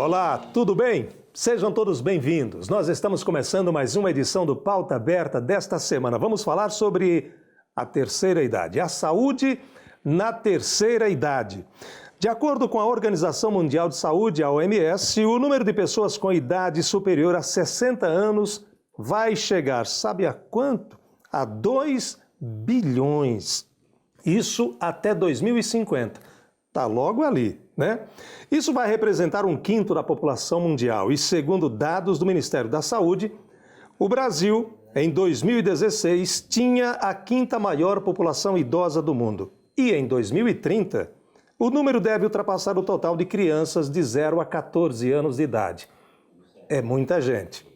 Olá, tudo bem? Sejam todos bem-vindos. Nós estamos começando mais uma edição do Pauta Aberta desta semana. Vamos falar sobre a terceira idade, a saúde na terceira idade. De acordo com a Organização Mundial de Saúde, a OMS, o número de pessoas com idade superior a 60 anos vai chegar, sabe a quanto? A 2 bilhões. Isso até 2050. Está logo ali, né? Isso vai representar 1/5 da população mundial e, segundo dados do Ministério da Saúde, o Brasil, em 2016, tinha a 5ª maior população idosa do mundo. E em 2030, o número deve ultrapassar o total de crianças de 0 a 14 anos de idade. É muita gente.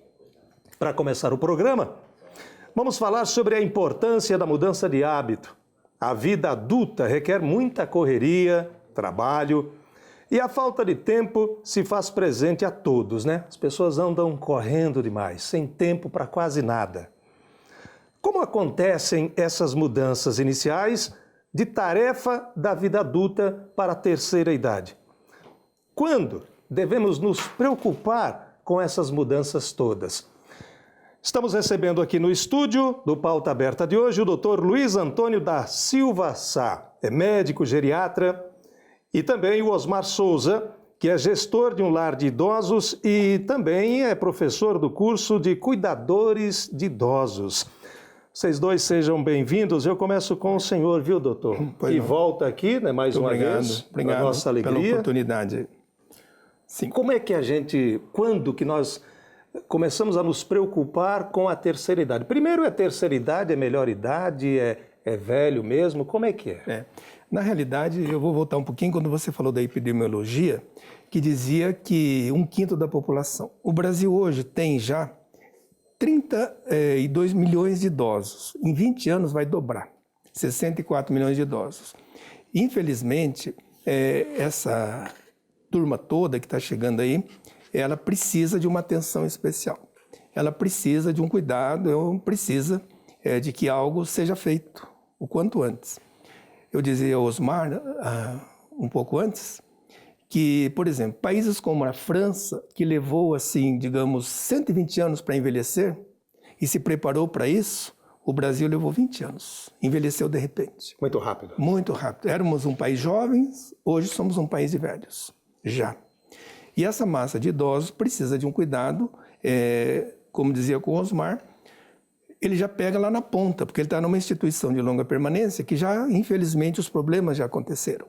Para começar o programa, vamos falar sobre a importância da mudança de hábito. A vida adulta requer muita correria, trabalho, e a falta de tempo se faz presente a todos, né? As pessoas andam correndo demais, sem tempo para quase nada. Como acontecem essas mudanças iniciais de tarefa da vida adulta para a terceira idade? Quando devemos nos preocupar com essas mudanças todas? Estamos recebendo aqui no estúdio do Pauta Aberta de hoje o Dr. Luiz Antônio da Silva Sá, é médico geriatra, e também o Osmar Souza, que é gestor de um lar de idosos e também é professor do curso de cuidadores de idosos. Vocês dois sejam bem-vindos. Eu começo com o senhor, viu, doutor? Que volta aqui, né, mais uma vez, para a nossa alegria. Pela oportunidade. Sim. Como é que a gente, quando que nós começamos a nos preocupar com a terceira idade? Primeiro, é terceira idade, é melhor idade, é velho mesmo? Como é que é? Na realidade, eu vou voltar um pouquinho quando você falou da epidemiologia, que dizia que 1/5 da população. O Brasil hoje tem já 32 milhões de idosos. Em 20 anos vai dobrar, 64 milhões de idosos. Infelizmente, essa turma toda que está chegando aí, ela precisa de uma atenção especial. Ela precisa de um cuidado, precisa de que algo seja feito o quanto antes. Eu dizia ao Osmar, um pouco antes, que, por exemplo, países como a França, que levou, assim, digamos, 120 anos para envelhecer e se preparou para isso, o Brasil levou 20 anos, envelheceu de repente. Muito rápido. Muito rápido. Éramos um país jovem, hoje somos um país de velhos, já. E essa massa de idosos precisa de um cuidado, como dizia com o Osmar, ele já pega lá na ponta, porque ele está numa instituição de longa permanência que já, infelizmente, os problemas já aconteceram.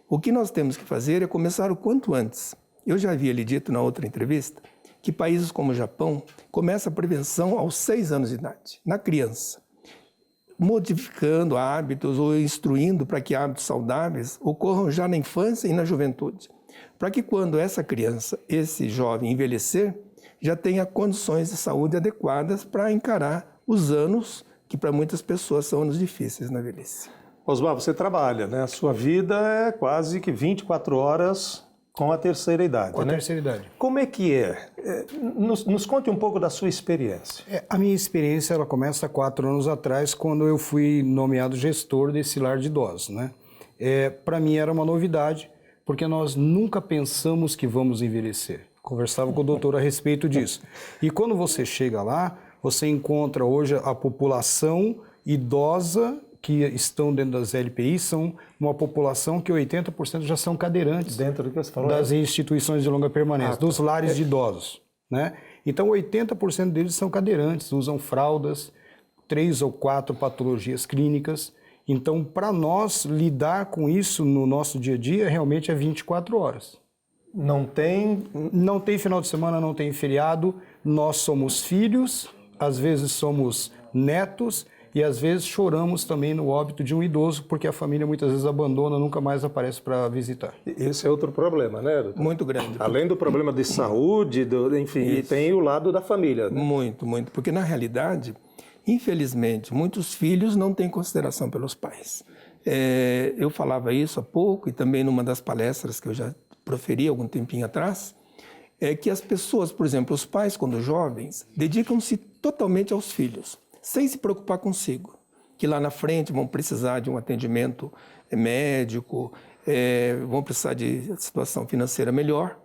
O que nós temos que fazer é começar o quanto antes. Eu já havia lhe dito na outra entrevista que países como o Japão começam a prevenção aos 6 anos de idade, na criança, modificando hábitos ou instruindo para que hábitos saudáveis ocorram já na infância e na juventude, para que quando essa criança, esse jovem envelhecer, já tenha condições de saúde adequadas para encarar os anos que para muitas pessoas são anos difíceis na velhice. Osmar, você trabalha, né? A sua vida é quase que 24 horas com a terceira idade, com a terceira idade. Como é que é? Nos conte um pouco da sua experiência. A minha experiência ela começa há 4 anos atrás, quando eu fui nomeado gestor desse lar de idosos, né? Para mim era uma novidade, porque nós nunca pensamos que vamos envelhecer. Conversava com o doutor a respeito disso. E quando você chega lá, você encontra hoje a população idosa que estão dentro das LPIs, são uma população que 80% já são cadeirantes dentro do que você falou, das instituições de longa permanência, dos lares de idosos, né? Então 80% deles são cadeirantes, usam fraldas, 3 ou 4 patologias clínicas. Então, para nós lidar com isso no nosso dia a dia, realmente é 24 horas. Não tem final de semana, não tem feriado. Nós somos filhos, às vezes somos netos e às vezes choramos também no óbito de um idoso, porque a família muitas vezes abandona, nunca mais aparece para visitar. Esse é outro problema, né, doutor? Muito grande. Além do problema de saúde, enfim, e tem o lado da família, né? Muito, muito. Porque na realidade, infelizmente, muitos filhos não têm consideração pelos pais. Eu falava isso há pouco e também numa das palestras que eu já proferi algum tempinho atrás, que as pessoas, por exemplo, os pais, quando jovens, dedicam-se totalmente aos filhos, sem se preocupar consigo, que lá na frente vão precisar de um atendimento médico, vão precisar de situação financeira melhor.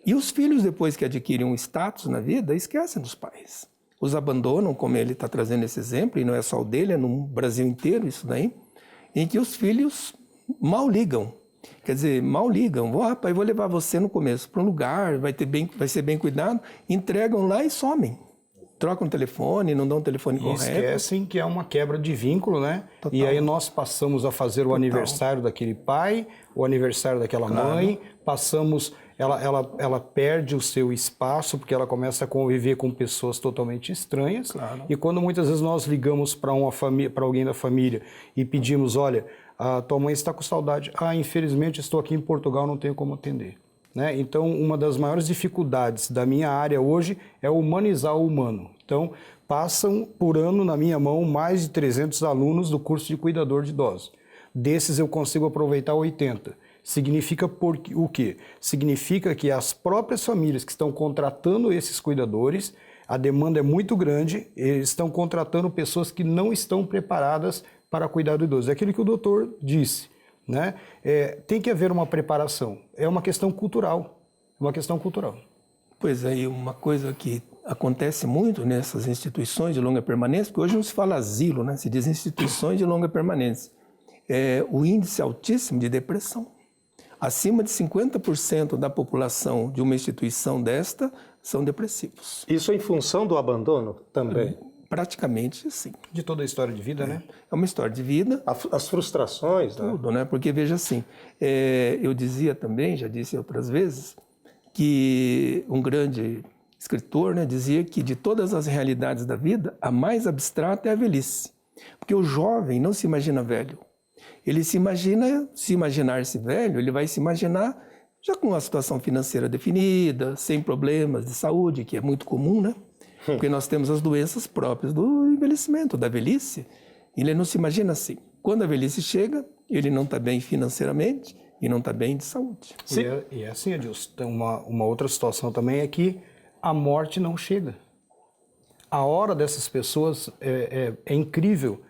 E os filhos, depois que adquirem um status na vida, esquecem dos pais. Os abandonam, como ele está trazendo esse exemplo, e não é só o dele, é no Brasil inteiro isso daí, em que os filhos mal ligam. Quer dizer, mal ligam. Pai, vou levar você no começo para um lugar, vai ser bem cuidado. Entregam lá e somem. Trocam o telefone, não dão o telefone correto. Esquecem que é uma quebra de vínculo, né? Total. E aí nós passamos a fazer o aniversário daquele pai, o aniversário daquela mãe, passamos... Ela perde o seu espaço porque ela começa a conviver com pessoas totalmente estranhas. Claro. E quando muitas vezes nós ligamos para alguém da família e pedimos, olha, a tua mãe está com saudade. Infelizmente estou aqui em Portugal, não tenho como atender. Né? Então, uma das maiores dificuldades da minha área hoje é humanizar o humano. Então, passam por ano na minha mão mais de 300 alunos do curso de cuidador de idosos. Desses eu consigo aproveitar 80. Significa o quê? Significa que as próprias famílias que estão contratando esses cuidadores, a demanda é muito grande, eles estão contratando pessoas que não estão preparadas para cuidar do idoso. É aquilo que o doutor disse, né? Tem que haver uma preparação, é uma questão cultural, Pois é, uma coisa que acontece muito nessas instituições de longa permanência, porque hoje não se fala asilo, né? Se diz instituições de longa permanência, é o índice altíssimo de depressão. Acima de 50% da população de uma instituição desta são depressivos. Isso em função do abandono também? Praticamente, sim. De toda a história de vida, né? É uma história de vida. As frustrações, tudo, né? Porque, veja assim, eu dizia também, já disse outras vezes, que um grande escritor, né, dizia que de todas as realidades da vida, a mais abstrata é a velhice. Porque o jovem não se imagina velho. Ele se imaginar-se velho, ele vai se imaginar já com a situação financeira definida, sem problemas de saúde, que é muito comum, né? Porque nós temos as doenças próprias do envelhecimento, da velhice. Ele não se imagina assim. Quando a velhice chega, ele não está bem financeiramente e não está bem de saúde. E é assim, Adilson, uma outra situação também é que a morte não chega. A hora dessas pessoas é incrível.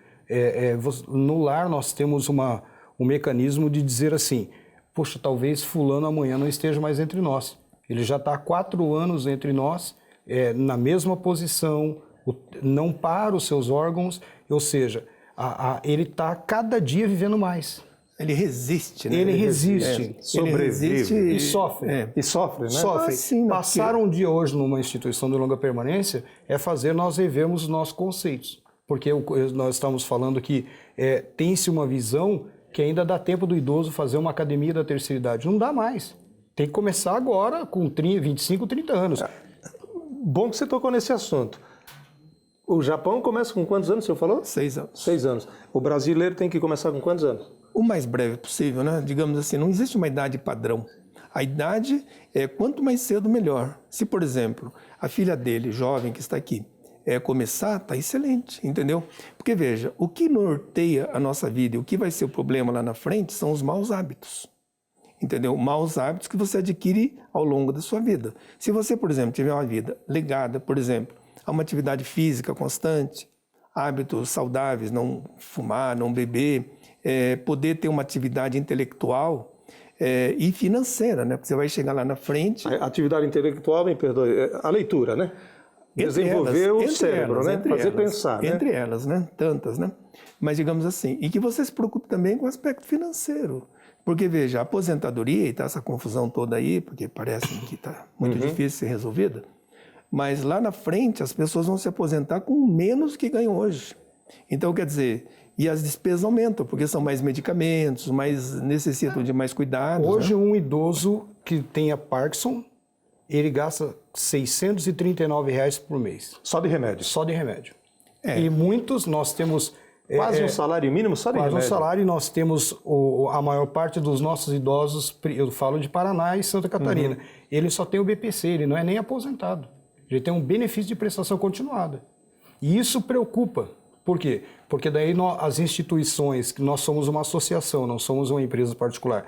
No lar nós temos um mecanismo de dizer assim, poxa, talvez fulano amanhã não esteja mais entre nós. Ele já está há 4 anos entre nós, na mesma posição, não para os seus órgãos, ou seja, ele está cada dia vivendo mais. Ele resiste, né? Ele resiste. Sobrevive. E sofre. E sofre, né? Sofre. Sim, Passar um dia hoje numa instituição de longa permanência é fazer nós revermos os nossos conceitos. Porque nós estamos falando que tem-se uma visão que ainda dá tempo do idoso fazer uma academia da terceira idade. Não dá mais. Tem que começar agora com 25, 30 anos. Bom que você tocou nesse assunto. O Japão começa com quantos anos, o senhor falou? 6 anos. 6 anos. O brasileiro tem que começar com quantos anos? O mais breve possível, né? Digamos assim, não existe uma idade padrão. A idade quanto mais cedo, melhor. Se, por exemplo, a filha dele, jovem, que está aqui, começar, está excelente, entendeu? Porque, veja, o que norteia a nossa vida e o que vai ser o problema lá na frente são os maus hábitos, entendeu? Maus hábitos que você adquire ao longo da sua vida. Se você, por exemplo, tiver uma vida ligada, por exemplo, a uma atividade física constante, hábitos saudáveis, não fumar, não beber, poder ter uma atividade intelectual e financeira, né? Porque você vai chegar lá na frente... A atividade intelectual, me perdoe, a leitura, né? Desenvolver o cérebro, né? Fazer pensar, né? Entre elas, né? Tantas, né? Mas digamos assim, e que você se preocupe também com o aspecto financeiro. Porque, veja, a aposentadoria, e está essa confusão toda aí, porque parece que está muito difícil de ser resolvida, mas lá na frente as pessoas vão se aposentar com menos que ganham hoje. Então, quer dizer, e as despesas aumentam, porque são mais medicamentos, necessitam de mais cuidados. Hoje, né? Um idoso que tenha Parkinson, ele gasta R$ 639 por mês. Só de remédio? Só de remédio. E muitos, nós temos... Quase um salário mínimo só de remédio? Quase um salário, e nós temos a maior parte dos nossos idosos, eu falo de Paraná e Santa Catarina, ele só tem o BPC, ele não é nem aposentado. Ele tem um benefício de prestação continuada. E isso preocupa. Por quê? Porque daí as instituições, que nós somos uma associação, não somos uma empresa particular,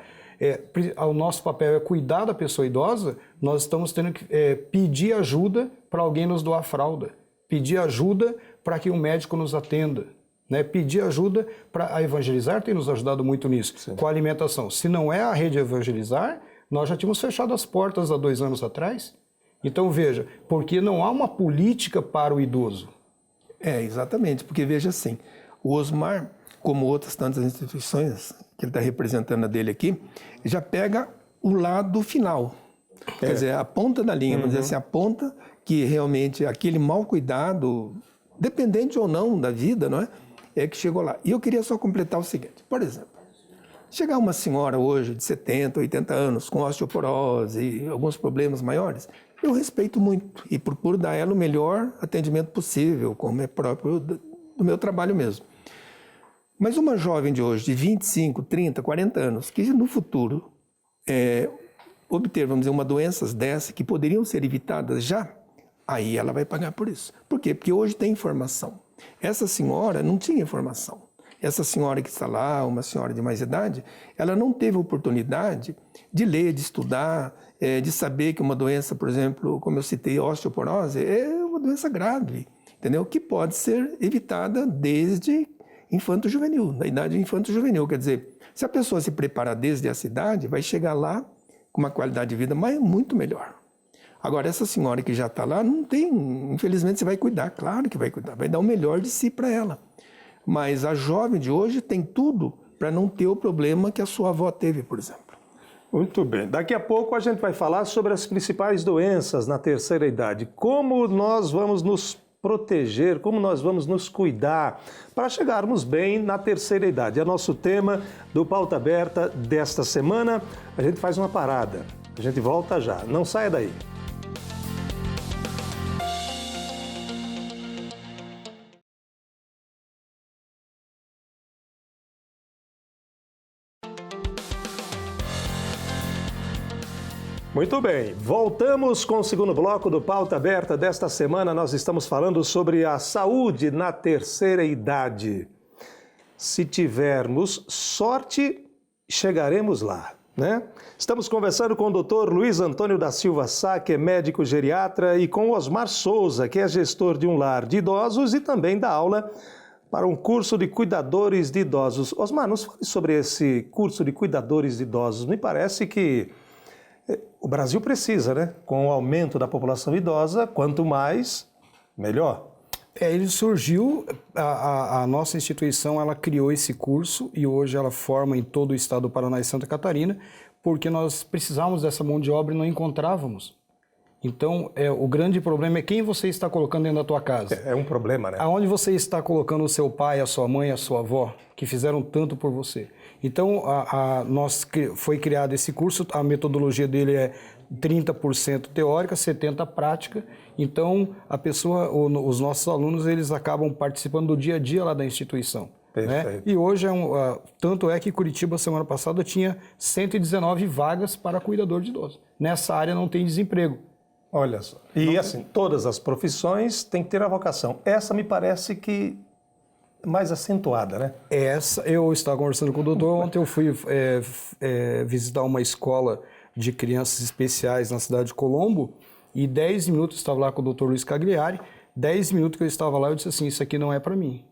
o nosso papel é cuidar da pessoa idosa, nós estamos tendo que pedir ajuda para alguém nos doar fralda, pedir ajuda para que um médico nos atenda, né? Pedir ajuda para a Evangelizar tem nos ajudado muito nisso, com a alimentação. Se não é a rede Evangelizar, Nós já tínhamos fechado as portas há 2 anos atrás. Então, veja, porque não há uma política para o idoso. Exatamente, porque veja assim, o Osmar, como outras tantas instituições que ele está representando a dele aqui, já pega o lado final. Quer dizer, a ponta da linha, vamos dizer assim, a ponta que realmente aquele mau cuidado, dependente ou não da vida, não é? É que chegou lá. E eu queria só completar o seguinte, por exemplo, chegar uma senhora hoje de 70, 80 anos com osteoporose e alguns problemas maiores, eu respeito muito e procuro dar a ela o melhor atendimento possível, como é próprio do meu trabalho mesmo. Mas uma jovem de hoje, de 25, 30, 40 anos, que no futuro obter, vamos dizer, uma doença dessa que poderiam ser evitadas já, aí ela vai pagar por isso. Por quê? Porque hoje tem informação. Essa senhora não tinha informação. Essa senhora que está lá, uma senhora de mais idade, ela não teve oportunidade de ler, de estudar, de saber que uma doença, por exemplo, como eu citei, osteoporose, é uma doença grave, entendeu? Que pode ser evitada desde infanto-juvenil, na idade infanto-juvenil. Quer dizer, se a pessoa se preparar desde essa idade, vai chegar lá com uma qualidade de vida muito melhor. Agora, essa senhora que já está lá, não tem, infelizmente você vai cuidar, claro que vai cuidar, vai dar o melhor de si para ela. Mas a jovem de hoje tem tudo para não ter o problema que a sua avó teve, por exemplo. Muito bem. Daqui a pouco a gente vai falar sobre as principais doenças na terceira idade. Como nós vamos nos proteger, como nós vamos nos cuidar para chegarmos bem na terceira idade. É nosso tema do Pauta Aberta desta semana. A gente faz uma parada. A gente volta já. Não saia daí. Muito bem, voltamos com o segundo bloco do Pauta Aberta desta semana. Nós estamos falando sobre a saúde na terceira idade. Se tivermos sorte, chegaremos lá, né? Estamos conversando com o Dr. Luiz Antônio da Silva Sá, que é médico geriatra, e com Osmar Souza, que é gestor de um lar de idosos e também dá aula para um curso de cuidadores de idosos. Osmar, nos fale sobre esse curso de cuidadores de idosos. Me parece que o Brasil precisa, né? Com o aumento da população idosa, quanto mais, melhor. Ele surgiu, a nossa instituição, ela criou esse curso e hoje ela forma em todo o estado do Paraná e Santa Catarina, porque nós precisávamos dessa mão de obra e não encontrávamos. Então, o grande problema é quem você está colocando dentro da tua casa. É um problema, né? Aonde você está colocando o seu pai, a sua mãe, a sua avó, que fizeram tanto por você. Então, foi criado esse curso, a metodologia dele é 30% teórica, 70% prática. Então, os nossos alunos, eles acabam participando do dia a dia lá da instituição. Né? E hoje, tanto é que Curitiba, semana passada, tinha 119 vagas para cuidador de idoso. Nessa área não tem desemprego. Olha só. E assim, todas as profissões têm que ter a vocação. Essa me parece que mais acentuada, né? Eu estava conversando com o doutor, ontem eu fui visitar uma escola de crianças especiais na cidade de Colombo e 10 minutos, estava lá com o doutor Luiz Cagliari, 10 minutos que eu estava lá, eu disse assim, isso aqui não é para mim.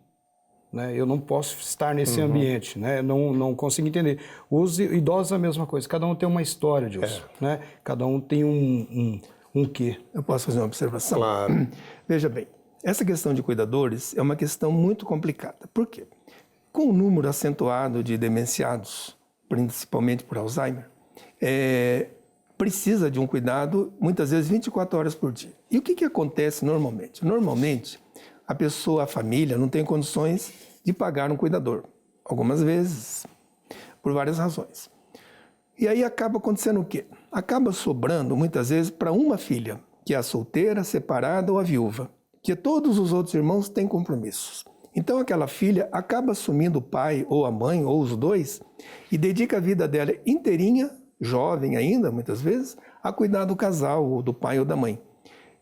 Né? Eu não posso estar nesse ambiente, né? Não consigo entender. Os idosos é a mesma coisa, cada um tem uma história disso, né? Cada um tem um quê. Eu posso fazer uma observação? Claro. Veja bem, essa questão de cuidadores é uma questão muito complicada. Por quê? Com o número acentuado de demenciados, principalmente por Alzheimer, precisa de um cuidado, muitas vezes 24 horas por dia. E o que acontece normalmente? Normalmente, a família, não tem condições de pagar um cuidador. Algumas vezes, por várias razões. E aí acaba acontecendo o quê? Acaba sobrando, muitas vezes, para uma filha, que é a solteira, separada ou a viúva, que todos os outros irmãos têm compromissos. Então aquela filha acaba assumindo o pai ou a mãe, ou os dois, e dedica a vida dela inteirinha, jovem ainda, muitas vezes, a cuidar do casal, ou do pai ou da mãe.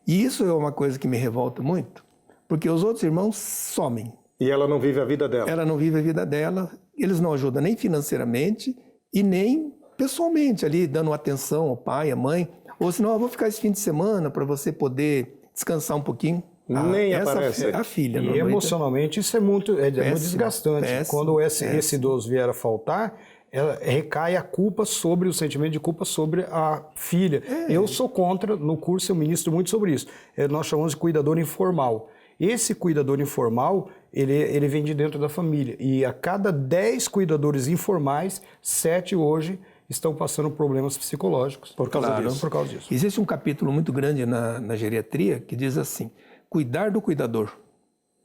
E isso é uma coisa que me revolta muito, porque os outros irmãos somem. E ela não vive a vida dela. Ela não vive a vida dela, eles não ajudam nem financeiramente e nem pessoalmente, ali dando atenção ao pai, à mãe. Ou senão, eu vou ficar esse fim de semana para você poder descansar um pouquinho. Nem aparece. A filha. E emocionalmente isso é muito desgastante. Péssimo, Quando esse idoso vier a faltar, recai a culpa sobre o sentimento de culpa sobre a filha. Eu sou contra, no curso eu ministro muito sobre isso. Nós chamamos de cuidador informal. Esse cuidador informal, ele vem de dentro da família. E a cada 10 cuidadores informais, 7 hoje estão passando problemas psicológicos por causa disso. Existe um capítulo muito grande na geriatria que diz assim, cuidar do cuidador.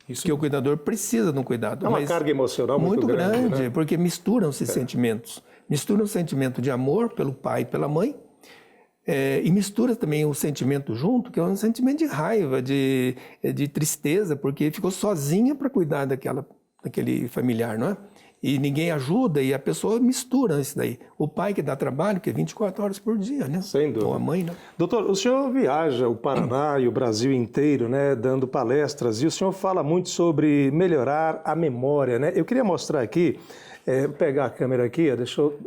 Isso. Que o cuidador precisa de um cuidado. É uma carga emocional muito grande, né? Porque misturam-se sentimentos. Misturam o sentimento de amor pelo pai e pela mãe, e mistura também o sentimento junto, que é um sentimento de raiva, de tristeza, porque ficou sozinha para cuidar daquele familiar, não é? E ninguém ajuda e a pessoa mistura isso daí. O pai que dá trabalho, que é 24 horas por dia, né? Sem dúvida. Ou a mãe, né? Doutor, o senhor viaja o Paraná e o Brasil inteiro, né, dando palestras, e o senhor fala muito sobre melhorar a memória, né? Eu queria mostrar aqui, pegar a câmera aqui, deixa eu...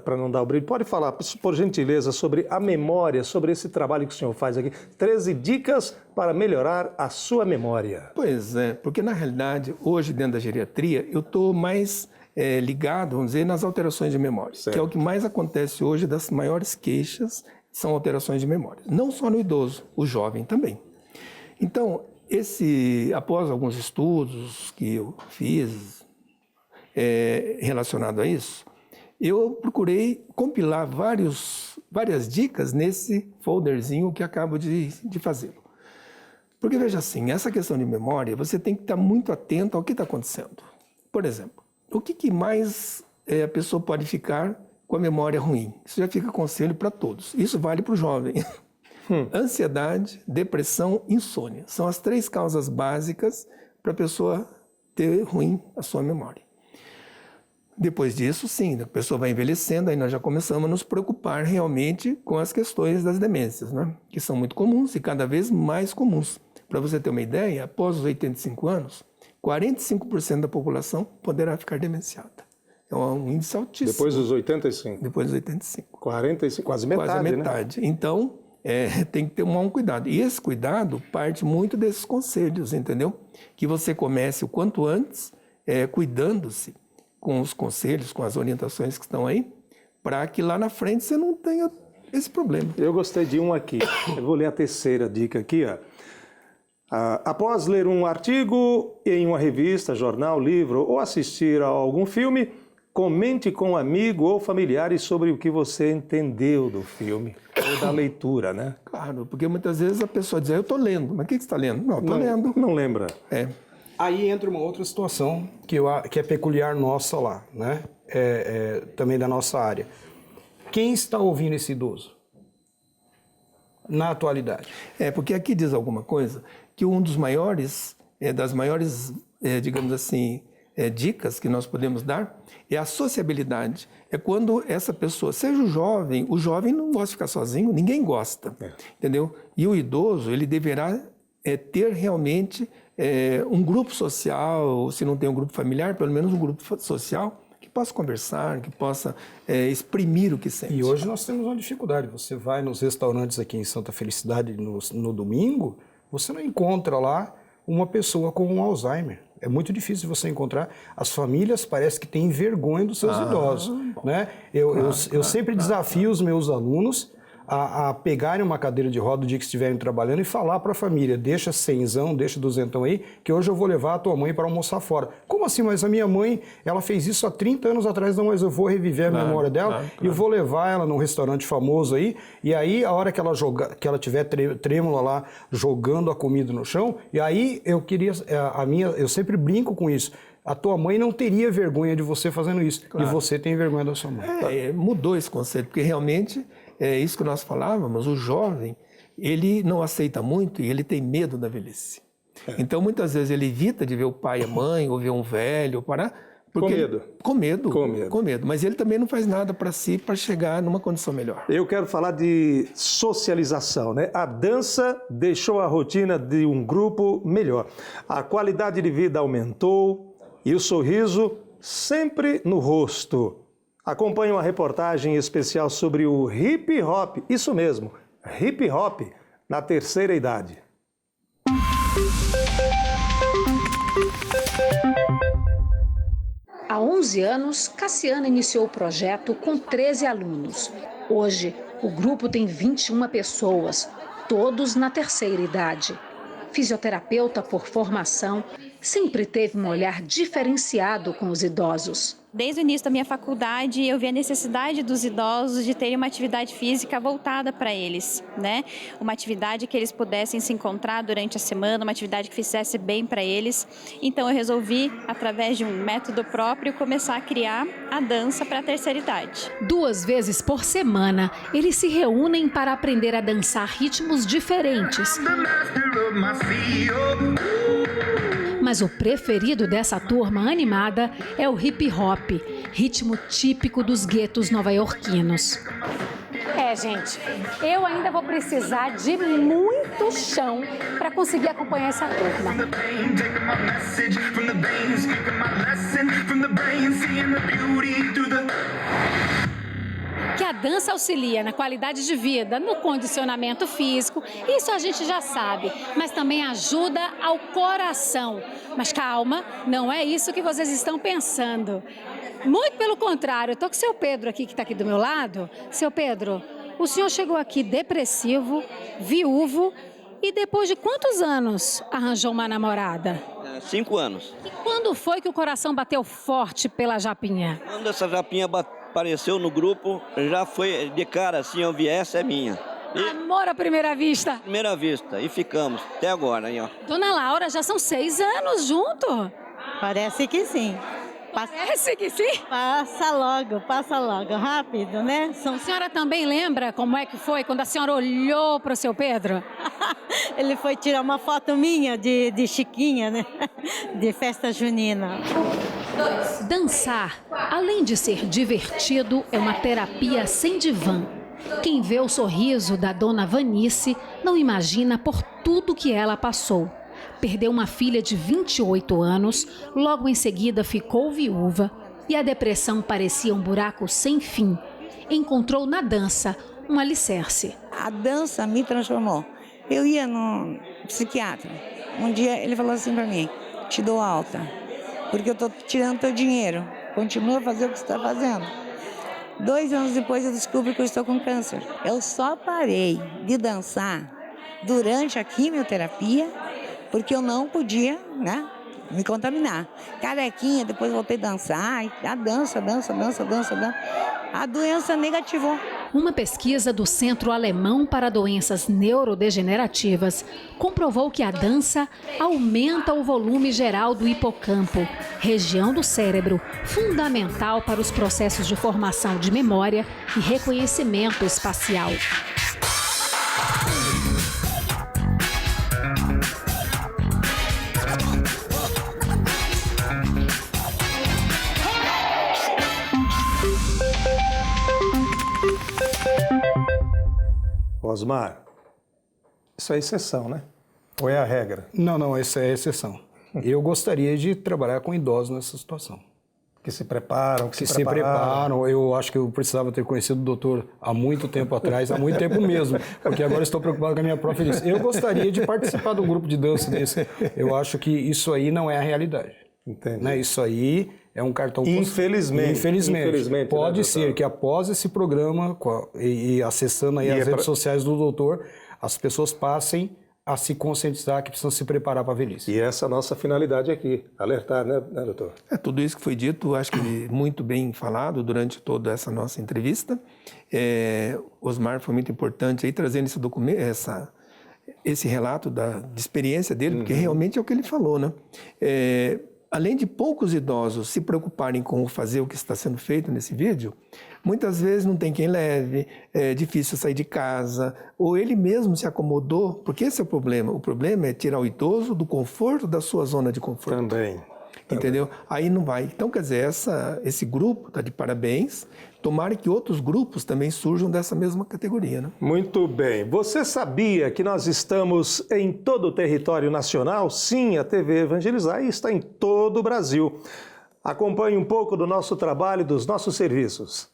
para não dar o brilho, pode falar, por gentileza, sobre a memória, sobre esse trabalho que o senhor faz aqui. 13 dicas para melhorar a sua memória. Pois é, porque na realidade, hoje dentro da geriatria, eu estou mais ligado, vamos dizer, nas alterações de memória, certo, que é o que mais acontece hoje, das maiores queixas, são alterações de memória. Não só no idoso, o jovem também. Então, após alguns estudos que eu fiz relacionado a isso, eu procurei compilar várias dicas nesse folderzinho que acabo de fazer. Porque, veja assim, essa questão de memória, você tem que estar muito atento ao que está acontecendo. Por exemplo, o que mais a pessoa pode ficar com a memória ruim? Isso já fica conselho para todos. Isso vale para o jovem. Ansiedade, depressão, insônia. São as 3 causas básicas para a pessoa ter ruim a sua memória. Depois disso, sim, a pessoa vai envelhecendo, aí nós já começamos a nos preocupar realmente com as questões das demências, né? Que são muito comuns e cada vez mais comuns. Para você ter uma ideia, após os 85 anos, 45% da população poderá ficar demenciada. É um índice altíssimo. Depois dos 85? Depois dos 85. 45, quase metade, quase metade, né? Então, tem que ter um cuidado. E esse cuidado parte muito desses conselhos, entendeu? Que você comece o quanto antes, cuidando-se com os conselhos, com as orientações que estão aí, para que lá na frente você não tenha esse problema. Eu gostei de um aqui. Eu vou ler a terceira dica aqui, ó. Após ler um artigo em uma revista, jornal, livro ou assistir a algum filme, comente com um amigo ou familiares sobre o que você entendeu do filme ou da leitura, né? Claro, porque muitas vezes a pessoa diz, eu estou lendo. Mas o que você está lendo? Não, estou lendo. Não lembra. Aí entra uma outra situação que é peculiar nossa lá, né? Também da nossa área. Quem está ouvindo esse idoso? Na atualidade. Porque aqui diz alguma coisa que um dos maiores, digamos assim, dicas que nós podemos dar é a sociabilidade. É quando essa pessoa, seja o jovem não gosta de ficar sozinho, ninguém gosta, entendeu? E o idoso, ele deverá ter realmente um grupo social, se não tem um grupo familiar, pelo menos um grupo social que possa conversar, que possa exprimir o que sente. E hoje nós temos uma dificuldade. Você vai nos restaurantes aqui em Santa Felicidade no domingo, você não encontra lá uma pessoa com um Alzheimer. É muito difícil você encontrar. As famílias parece que têm vergonha dos seus idosos, né? Eu sempre desafio os meus alunos a pegarem uma cadeira de roda o dia que estiverem trabalhando e falar para a família, deixa 100zão, deixa 200 aí, que hoje eu vou levar a tua mãe para almoçar fora. Como assim? Mas a minha mãe, ela fez isso há 30 anos atrás, não, mas eu vou reviver a memória dela e vou levar ela num restaurante famoso aí, e aí a hora que ela tiver trêmula lá, jogando a comida no chão, e aí eu sempre brinco com isso. A tua mãe não teria vergonha de você fazendo isso, e você tem vergonha da sua mãe. Mudou esse conceito, porque realmente é isso que nós falávamos, o jovem, ele não aceita muito e ele tem medo da velhice. Então, muitas vezes, ele evita de ver o pai e a mãe, ou ver um velho, com medo. Mas ele também não faz nada para si, para chegar numa condição melhor. Eu quero falar de socialização, né? A dança deixou a rotina de um grupo melhor. A qualidade de vida aumentou e o sorriso sempre no rosto. Acompanhe uma reportagem especial sobre o hip hop, isso mesmo, hip hop na terceira idade. A Há 11 anos, Cassiana iniciou o projeto com 13 alunos. Hoje, o grupo tem 21 pessoas, todos na terceira idade. Fisioterapeuta por formação, sempre teve um olhar diferenciado com os idosos. Desde o início da minha faculdade, eu vi a necessidade dos idosos de terem uma atividade física voltada para eles, né? Uma atividade que eles pudessem se encontrar durante a semana, uma atividade que fizesse bem para eles. Então eu resolvi, através de um método próprio, começar a criar a dança para a terceira idade. 2 vezes por semana, eles se reúnem para aprender a dançar ritmos diferentes. Mas o preferido dessa turma animada é o hip hop, ritmo típico dos guetos nova-iorquinos. Gente, eu ainda vou precisar de muito chão para conseguir acompanhar essa turma. Que a dança auxilia na qualidade de vida, no condicionamento físico, isso a gente já sabe, mas também ajuda ao coração. Mas calma, não é isso que vocês estão pensando. Muito pelo contrário, eu estou com o seu Pedro aqui, que está aqui do meu lado. Seu Pedro, o senhor chegou aqui depressivo, viúvo, e depois de quantos anos arranjou uma namorada? 5 anos. E quando foi que o coração bateu forte pela Japinha? Quando essa Japinha apareceu no grupo, já foi de cara assim, eu vi, essa é minha. Amor à primeira vista? Primeira vista, e ficamos, até agora, aí, ó. Dona Laura, já são 6 anos junto? Parece que sim. Parece que sim? Passa logo, rápido, né? A senhora também lembra como é que foi quando a senhora olhou para o seu Pedro? Ele foi tirar uma foto minha de Chiquinha, né? De festa junina. Dançar, além de ser divertido, é uma terapia sem divã. Quem vê o sorriso da dona Vanice não imagina por tudo que ela passou. Perdeu uma filha de 28 anos, logo em seguida ficou viúva e a depressão parecia um buraco sem fim. Encontrou na dança um alicerce. A dança me transformou. Eu ia no psiquiatra. Um dia ele falou assim para mim: te dou alta, porque eu estou tirando teu dinheiro. Continua a fazer o que você está fazendo. 2 anos depois eu descubro que eu estou com câncer. Eu só parei de dançar durante a quimioterapia porque eu não podia, né, me contaminar. Carequinha, depois voltei a dançar, a dança. A doença negativou. Uma pesquisa do Centro Alemão para Doenças Neurodegenerativas comprovou que a dança aumenta o volume geral do hipocampo, região do cérebro fundamental para os processos de formação de memória e reconhecimento espacial. Osmar, isso é exceção, né? Ou é a regra? Não, essa é a exceção. Eu gostaria de trabalhar com idosos nessa situação. Que se preparam, que se preparam. Eu acho que eu precisava ter conhecido o doutor há muito tempo atrás, há muito tempo mesmo, porque agora estou preocupado com a minha própria velhice. Eu gostaria de participar de um grupo de dança desse. Eu acho que isso aí não é a realidade. Entendi. Né? Isso aí é um cartão Infelizmente. Infelizmente. Pode ser que após esse programa e acessando aí as redes sociais do doutor, as pessoas passem a se conscientizar que precisam se preparar para a velhice. E essa é a nossa finalidade aqui, alertar, né, doutor? Tudo isso que foi dito, acho que muito bem falado durante toda essa nossa entrevista. Osmar foi muito importante aí trazendo esse documento, esse relato de experiência dele, porque realmente é o que ele falou, né? Além de poucos idosos se preocuparem com fazer o que está sendo feito nesse vídeo, muitas vezes não tem quem leve, é difícil sair de casa, ou ele mesmo se acomodou, porque esse é o problema. O problema é tirar o idoso do conforto da sua zona de conforto. Também. Entendeu? Aí não vai. Então, quer dizer, esse grupo está de parabéns. Tomara que outros grupos também surjam dessa mesma categoria, né? Muito bem. Você sabia que nós estamos em todo o território nacional? Sim, a TV Evangelizar está em todo o Brasil. Acompanhe um pouco do nosso trabalho e dos nossos serviços.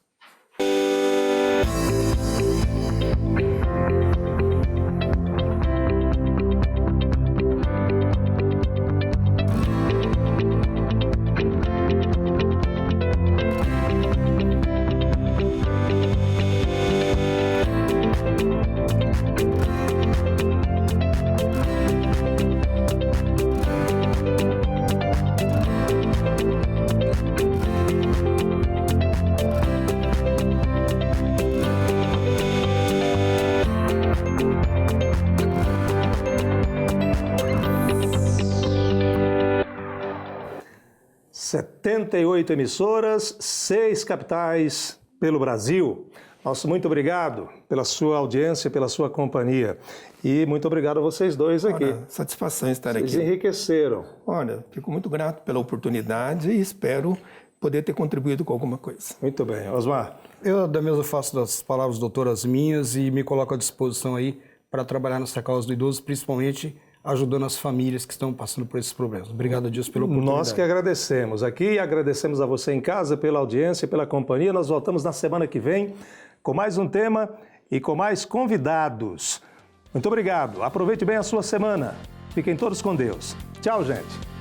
78 emissoras, 6 capitais pelo Brasil. Nosso muito obrigado pela sua audiência, pela sua companhia. E muito obrigado a vocês dois aqui. Olha, satisfação estar Vocês aqui. enriqueceram. Olha, fico muito grato pela oportunidade e espero poder ter contribuído com alguma coisa. Muito bem. Osmar? Eu, da mesma, faço das palavras doutoras minhas e me coloco à disposição aí para trabalhar nessa causa do idoso, principalmente ajudando as famílias que estão passando por esses problemas. Obrigado a Deus pela oportunidade. Nós que agradecemos aqui e agradecemos a você em casa pela audiência, pela companhia. Nós voltamos na semana que vem com mais um tema e com mais convidados. Muito obrigado. Aproveite bem a sua semana. Fiquem todos com Deus. Tchau, gente.